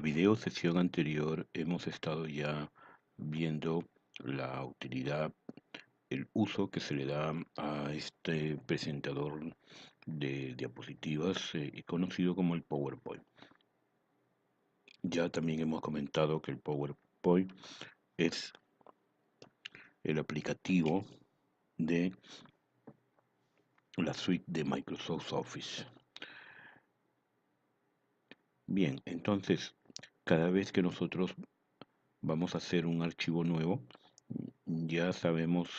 video sesión anterior hemos estado ya viendo la utilidad, el uso que se le da a este presentador de diapositivas conocido como el PowerPoint. Ya también hemos comentado que el PowerPoint es el aplicativo de la suite de Microsoft Office. Bien, entonces, cada vez que nosotros vamos a hacer un archivo nuevo, ya sabemos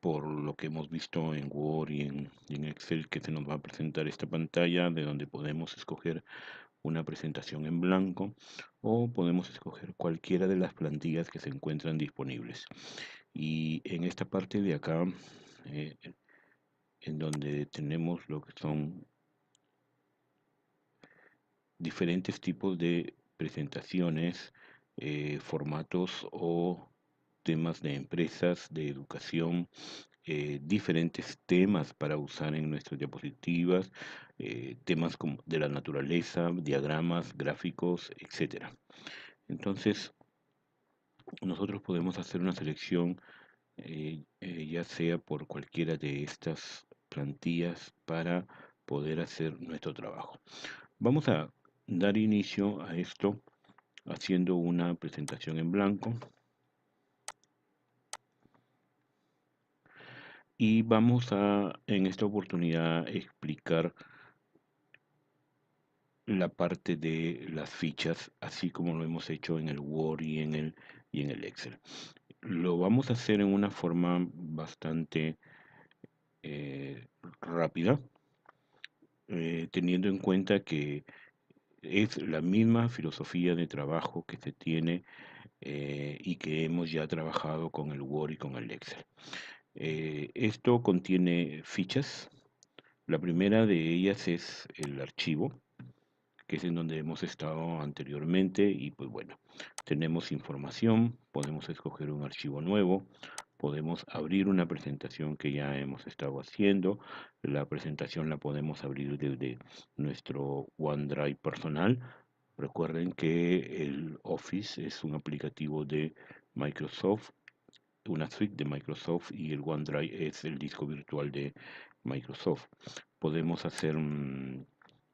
por lo que hemos visto en Word y en Excel que se nos va a presentar esta pantalla de donde podemos escoger una presentación en blanco o podemos escoger cualquiera de las plantillas que se encuentran disponibles. Y en esta parte de acá, eh, en donde tenemos lo que son diferentes tipos de presentaciones, formatos o temas de empresas, de educación, diferentes temas para usar en nuestras diapositivas, temas como de la naturaleza, diagramas, gráficos, etcétera. Entonces, nosotros podemos hacer una selección, ya sea por cualquiera de estas plantillas para poder hacer nuestro trabajo. Vamos a dar inicio a esto haciendo una presentación en blanco y vamos a en esta oportunidad explicar la parte de las fichas, así como lo hemos hecho en el Word y en el Excel. Lo vamos a hacer en una forma bastante rápida, teniendo en cuenta que es la misma filosofía de trabajo que se tiene y que hemos ya trabajado con el Word y con el Excel. Esto contiene fichas. La primera de ellas es el archivo, que es en donde hemos estado anteriormente y pues bueno, tenemos información, podemos escoger un archivo nuevo, podemos abrir una presentación que ya hemos estado haciendo, la presentación la podemos abrir desde nuestro OneDrive personal. Recuerden que el Office es un aplicativo de Microsoft, una suite de Microsoft, y el OneDrive es el disco virtual de Microsoft. Podemos hacer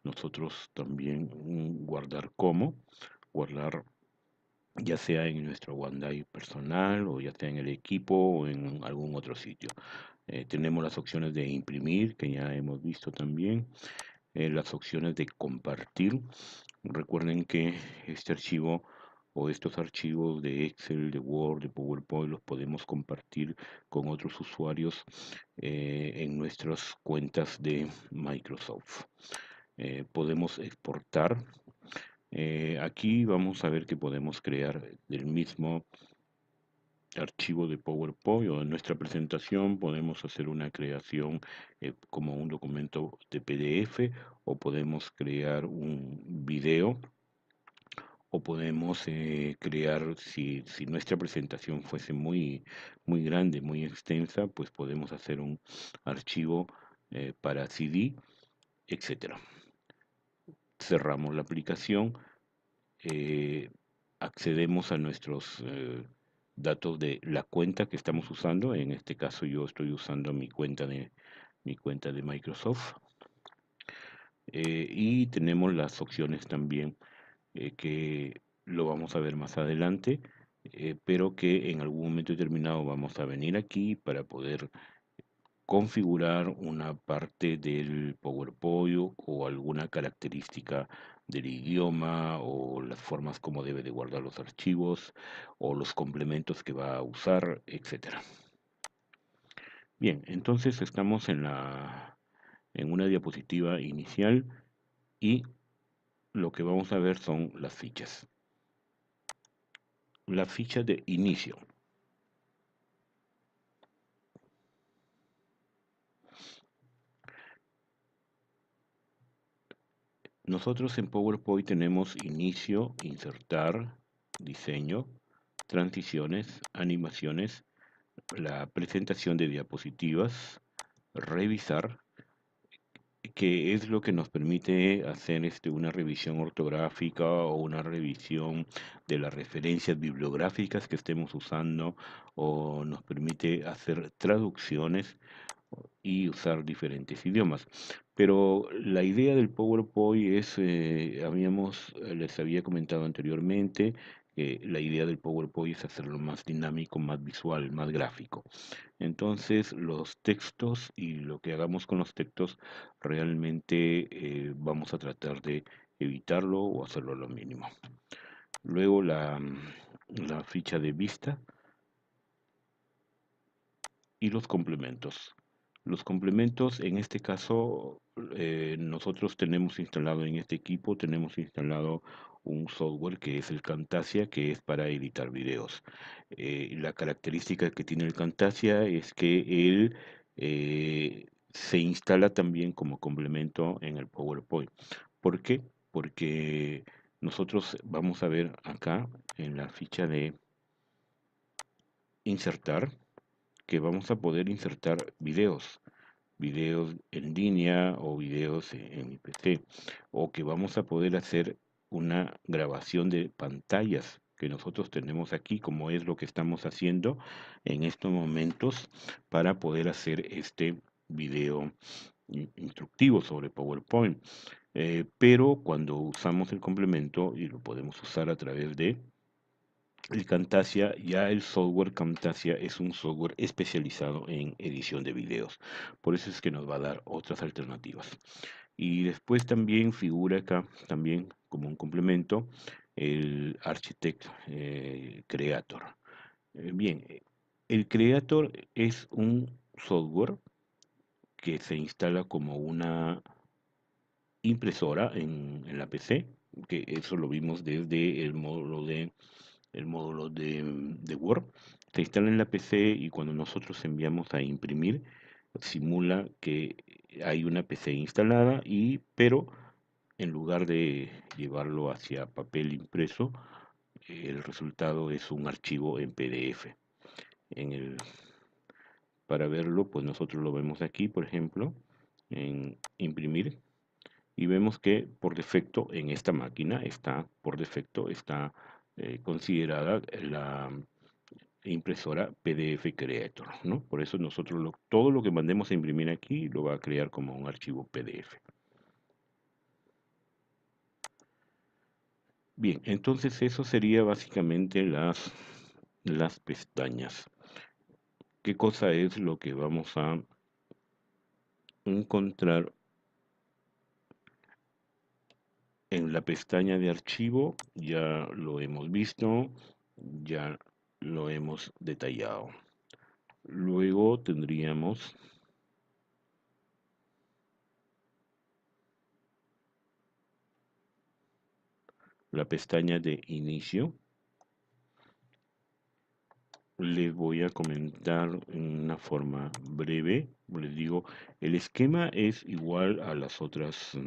nosotros también guardar como, guardar ya sea en nuestro OneDrive personal o ya sea en el equipo o en algún otro sitio. Tenemos las opciones de imprimir, que ya hemos visto también, las opciones de compartir. Recuerden que este archivo o estos archivos de Excel, de Word, de PowerPoint los podemos compartir con otros usuarios en nuestras cuentas de Microsoft. Podemos exportar. Aquí vamos a ver que podemos crear del mismo archivo de PowerPoint o en nuestra presentación podemos hacer una creación como un documento de PDF o podemos crear un video o podemos crear, si nuestra presentación fuese muy grande, muy extensa, pues podemos hacer un archivo para CD, etcétera. Cerramos la aplicación, eh, accedemos a nuestros datos de la cuenta que estamos usando. En este caso yo estoy usando mi cuenta de Microsoft, y tenemos las opciones también que lo vamos a ver más adelante, pero que en algún momento determinado vamos a venir aquí para poder configurar una parte del PowerPoint o alguna característica del idioma o las formas como debe de guardar los archivos o los complementos que va a usar, etcétera. Bien, entonces estamos en una diapositiva inicial y lo que vamos a ver son las fichas. La ficha de inicio. Nosotros en PowerPoint tenemos inicio, insertar, diseño, transiciones, animaciones, la presentación de diapositivas, revisar, que es lo que nos permite hacer una revisión ortográfica o una revisión de las referencias bibliográficas que estemos usando, o nos permite hacer traducciones y usar diferentes idiomas. Pero la idea del PowerPoint es, les había comentado anteriormente, que la idea del PowerPoint es hacerlo más dinámico, más visual, más gráfico. Entonces, los textos y lo que hagamos con los textos realmente vamos a tratar de evitarlo o hacerlo lo mínimo. Luego la ficha de vista y los complementos. Los complementos, en este caso, nosotros tenemos instalado en este equipo, tenemos instalado un software que es el Camtasia, que es para editar videos. La característica que tiene el Camtasia es que él se instala también como complemento en el PowerPoint. ¿Por qué? Porque nosotros vamos a ver acá en la ficha de insertar, que vamos a poder insertar videos en línea o videos en mi PC, o que vamos a poder hacer una grabación de pantallas que nosotros tenemos aquí, como es lo que estamos haciendo en estos momentos para poder hacer este video instructivo sobre PowerPoint. Pero cuando usamos el complemento y lo podemos usar a través de el Camtasia, ya el software Camtasia es un software especializado en edición de videos. Por eso es que nos va a dar otras alternativas. Y después también figura acá, también como un complemento, el Architect Creator. Bien, el Creator es un software que se instala como una impresora en la PC, que eso lo vimos desde el módulo de Word. Se instala en la PC y cuando nosotros enviamos a imprimir, simula que hay una PC instalada, pero en lugar de llevarlo hacia papel impreso, el resultado es un archivo en PDF. En el, para verlo, pues nosotros lo vemos aquí, por ejemplo, en imprimir, y vemos que por defecto en esta máquina está considerada la impresora PDF Creator, ¿no? Por eso nosotros todo lo que mandemos a imprimir aquí lo va a crear como un archivo PDF. Bien, entonces eso sería básicamente las pestañas. ¿Qué cosa es lo que vamos a encontrar en la pestaña de archivo? Ya lo hemos visto, ya lo hemos detallado. Luego tendríamos la pestaña de inicio. Les voy a comentar en una forma breve. Les digo, el esquema es igual a los otros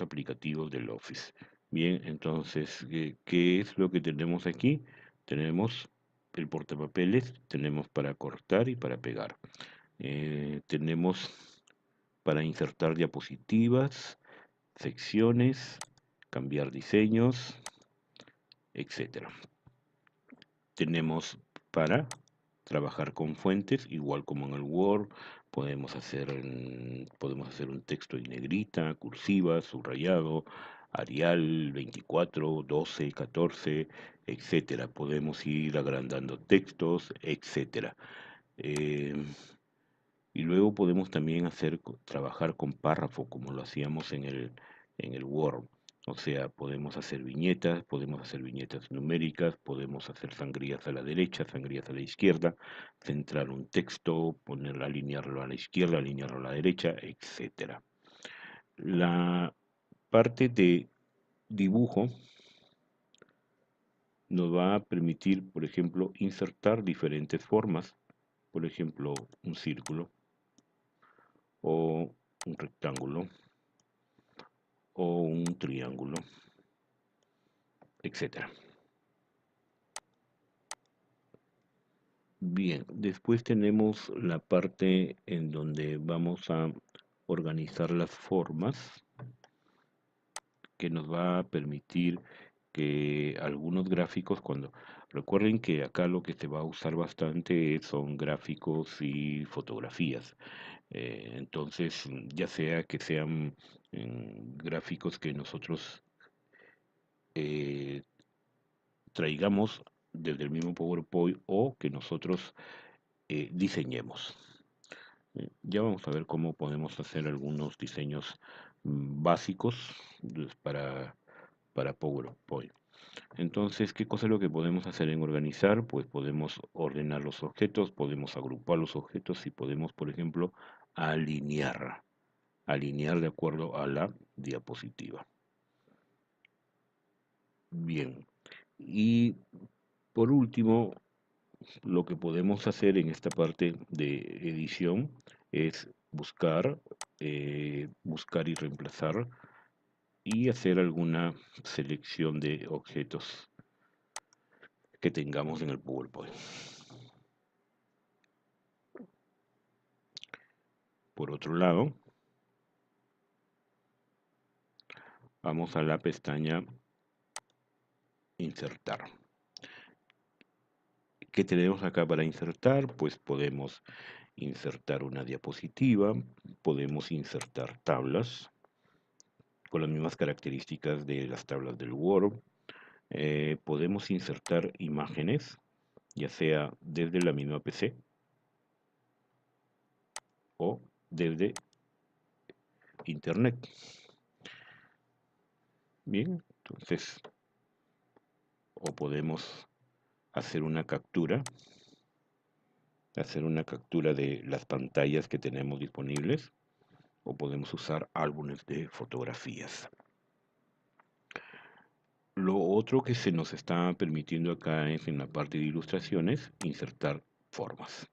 aplicativos del Office. Bien, entonces, ¿qué es lo que tenemos aquí? Tenemos el portapapeles, tenemos para cortar y para pegar. Tenemos para insertar diapositivas, secciones, cambiar diseños, etcétera. Tenemos para trabajar con fuentes, igual como en el Word, podemos hacer un texto en negrita, cursiva, subrayado, Arial 24, 12, 14, etcétera. Podemos ir agrandando textos, etcétera. Eh, y luego podemos también trabajar con párrafo como lo hacíamos en el Word. O sea, podemos hacer viñetas numéricas, podemos hacer sangrías a la derecha, sangrías a la izquierda, centrar un texto, alinearlo a la izquierda, alinearlo a la derecha, etcétera. La parte de dibujo nos va a permitir, por ejemplo, insertar diferentes formas, por ejemplo, un círculo o un rectángulo o un triángulo, etcétera. Bien, después tenemos la parte en donde vamos a organizar las formas que nos va a permitir que algunos gráficos, cuando recuerden que acá lo que se va a usar bastante son gráficos y fotografías. Entonces, ya sea que sean gráficos que nosotros eh, traigamos desde el mismo PowerPoint o que nosotros diseñemos. Ya vamos a ver cómo podemos hacer algunos diseños básicos para PowerPoint. Entonces, ¿qué cosa es lo que podemos hacer en organizar? Pues podemos ordenar los objetos, podemos agrupar los objetos y podemos, por ejemplo, alinear de acuerdo a la diapositiva. Bien, y por último, lo que podemos hacer en esta parte de edición es buscar y reemplazar y hacer alguna selección de objetos que tengamos en el PowerPoint. Por otro lado, vamos a la pestaña Insertar. ¿Qué tenemos acá para insertar? Pues podemos insertar una diapositiva, podemos insertar tablas con las mismas características de las tablas del Word. Podemos insertar imágenes, ya sea desde la misma PC o desde Internet. Bien, entonces, o podemos hacer una captura de las pantallas que tenemos disponibles, o podemos usar álbumes de fotografías. Lo otro que se nos está permitiendo acá es en la parte de ilustraciones insertar formas.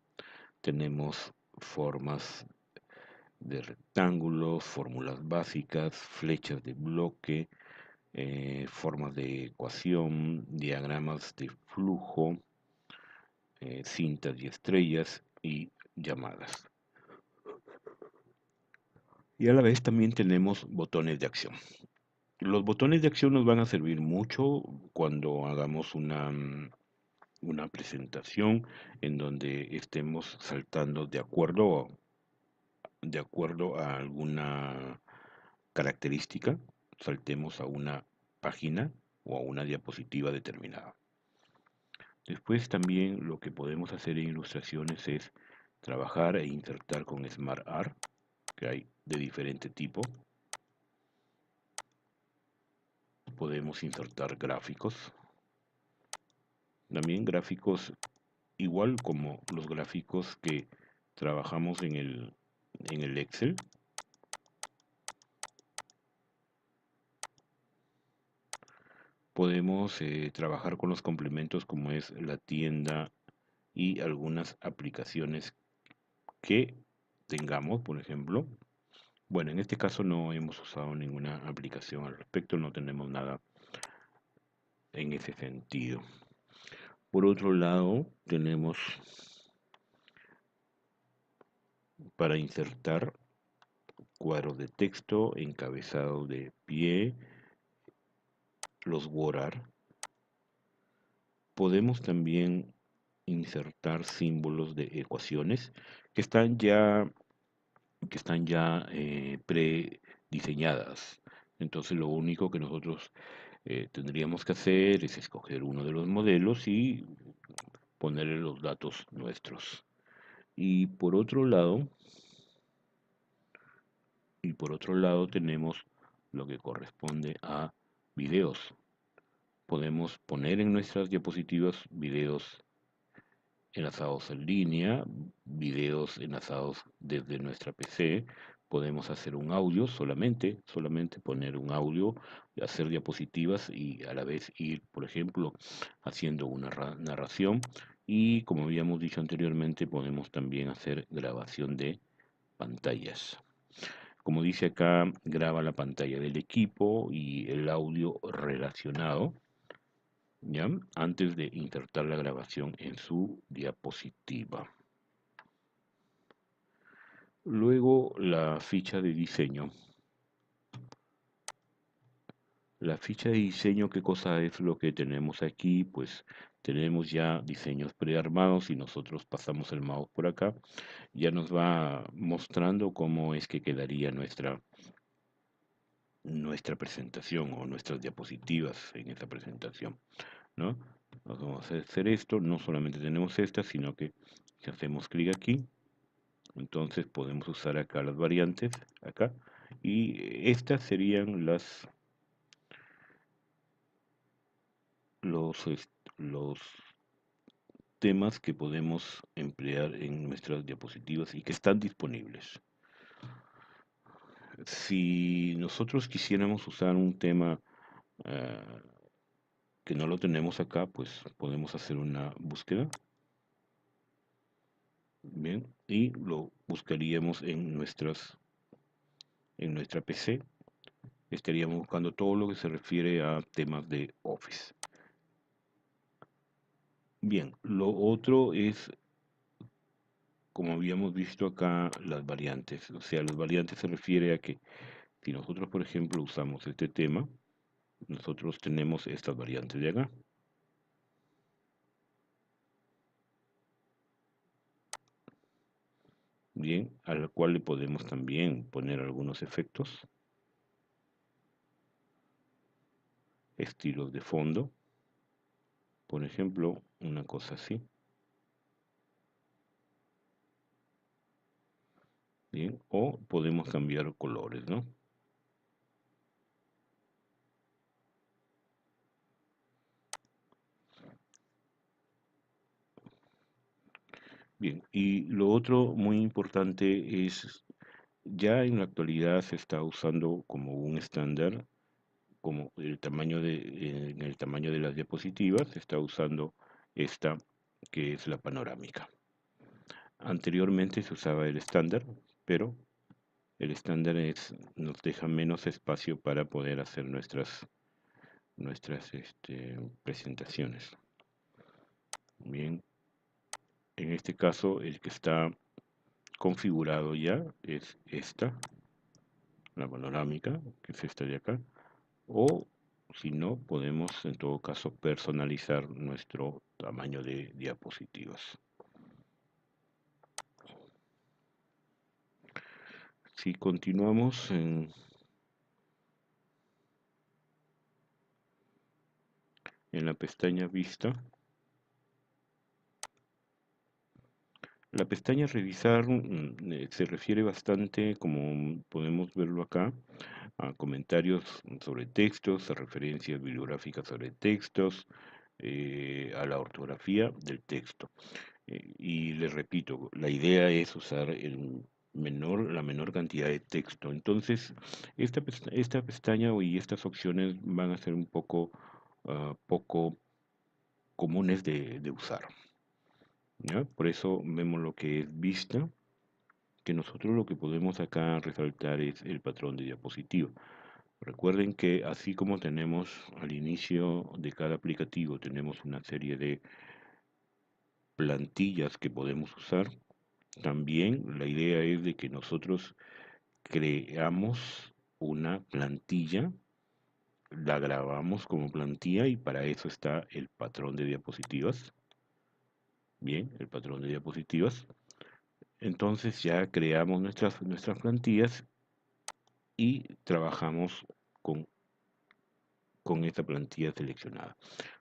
Tenemos formas de rectángulos, fórmulas básicas, flechas de bloque, formas de ecuación, diagramas de flujo, cintas y estrellas y llamadas. Y a la vez también tenemos botones de acción. Los botones de acción nos van a servir mucho cuando hagamos una presentación en donde estemos saltando de acuerdo a alguna característica, saltemos a una página o a una diapositiva determinada. Después también lo que podemos hacer en ilustraciones es trabajar e insertar con Smart Art, que hay de diferente tipo. Podemos insertar gráficos, también gráficos igual como los gráficos que trabajamos en el Excel. Podemos trabajar con los complementos como es la tienda y algunas aplicaciones que tengamos, por ejemplo. Bueno, en este caso no hemos usado ninguna aplicación al respecto, no tenemos nada en ese sentido. Por otro lado, tenemos para insertar cuadros de texto, encabezado de pie, los WordArt. Podemos también insertar símbolos de ecuaciones que están ya prediseñadas. Entonces lo único que nosotros tendríamos que hacer es escoger uno de los modelos y ponerle los datos nuestros. Y por otro lado, tenemos lo que corresponde a videos. Podemos poner en nuestras diapositivas videos enlazados en línea, videos enlazados desde nuestra PC. Podemos hacer un audio solamente poner un audio, hacer diapositivas y a la vez ir, por ejemplo, haciendo una narración. Y como habíamos dicho anteriormente, podemos también hacer grabación de pantallas. Como dice acá, graba la pantalla del equipo y el audio relacionado, ¿ya? Antes de insertar la grabación en su diapositiva. Luego la ficha de diseño. La ficha de diseño, ¿qué cosa es lo que tenemos aquí? Pues tenemos ya diseños prearmados y nosotros pasamos el mouse por acá. Ya nos va mostrando cómo es que quedaría nuestra presentación o nuestras diapositivas en esta presentación, ¿no? Vamos a hacer esto, no solamente tenemos esta, sino que si hacemos clic aquí, entonces podemos usar acá las variantes, acá, y estas serían los, los temas que podemos emplear en nuestras diapositivas y que están disponibles. Si nosotros quisiéramos usar un tema eh, que no lo tenemos acá, pues podemos hacer una búsqueda, bien, y lo buscaríamos en nuestra PC. Estaríamos buscando todo lo que se refiere a temas de Office. Bien, lo otro es, como habíamos visto acá, las variantes. O sea, las variantes se refiere a que si nosotros, por ejemplo, usamos este tema, nosotros tenemos estas variantes de acá. Bien, a la cual le podemos también poner algunos efectos, estilos de fondo, por ejemplo, una cosa así. Bien, o podemos cambiar colores, ¿no? Bien, y lo otro muy importante es, ya en la actualidad se está usando como un estándar, como en el tamaño de las diapositivas, se está usando esta que es la panorámica. Anteriormente se usaba el estándar, pero el estándar nos deja menos espacio para poder hacer nuestras presentaciones. Bien, en este caso el que está configurado ya es esta, la panorámica, que es esta de acá, o si no, podemos en todo caso personalizar nuestro tamaño de diapositivas. Si continuamos en la pestaña Vista, la pestaña Revisar se refiere bastante, como podemos verlo acá, a comentarios sobre textos, a referencias bibliográficas sobre textos, a la ortografía del texto. Y les repito, la idea es usar la menor cantidad de texto. Entonces, esta pestaña y estas opciones van a ser un poco comunes de usar, ¿ya? Por eso vemos lo que es vista, que nosotros lo que podemos acá resaltar es el patrón de diapositiva. Recuerden que así como tenemos al inicio de cada aplicativo, tenemos una serie de plantillas que podemos usar. También la idea es de que nosotros creamos una plantilla, la grabamos como plantilla y para eso está el patrón de diapositivas. Bien, el patrón de diapositivas. Entonces ya creamos nuestras plantillas y trabajamos con, con esta plantilla seleccionada.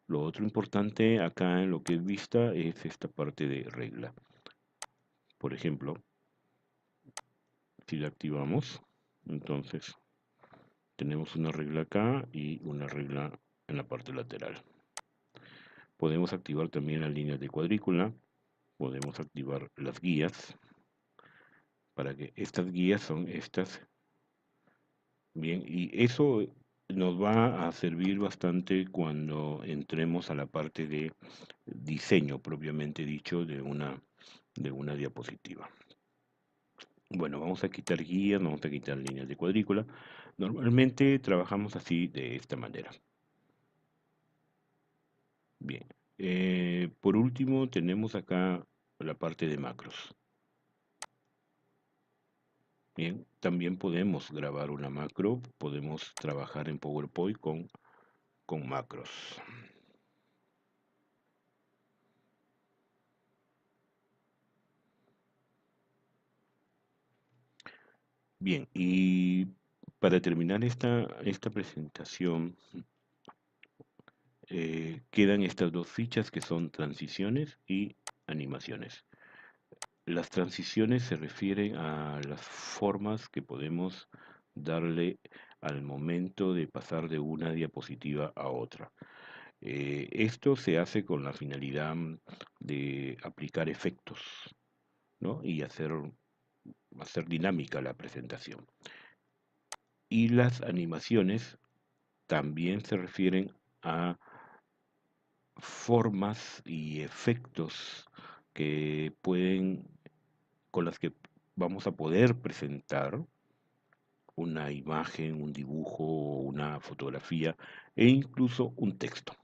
Lo otro importante acá en lo que es vista es esta parte de regla. Por ejemplo, si la activamos, entonces tenemos una regla acá y una regla en la parte lateral. Podemos activar también las líneas de cuadrícula, podemos activar las guías, para que estas guías son estas. Bien, y eso nos va a servir bastante cuando entremos a la parte de diseño propiamente dicho de una diapositiva. Bueno, vamos a quitar guías, vamos a quitar líneas de cuadrícula. Normalmente trabajamos así de esta manera. Bien, por último tenemos acá la parte de macros. Bien, también podemos grabar una macro, podemos trabajar en PowerPoint con macros. Bien, y para terminar esta presentación, quedan estas dos fichas que son transiciones y animaciones. Las transiciones se refieren a las formas que podemos darle al momento de pasar de una diapositiva a otra. Esto se hace con la finalidad de aplicar efectos, ¿no? Y hacer dinámica la presentación. Y las animaciones también se refieren a formas y efectos que pueden, con las que vamos a poder presentar una imagen, un dibujo, una fotografía e incluso un texto.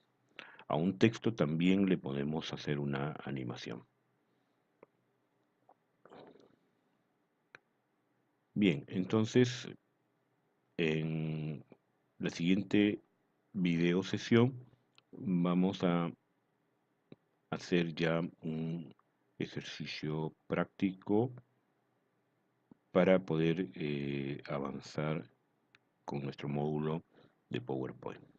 A un texto también le podemos hacer una animación. Bien, entonces en la siguiente video sesión vamos a hacer ya un ejercicio práctico para poder avanzar con nuestro módulo de PowerPoint.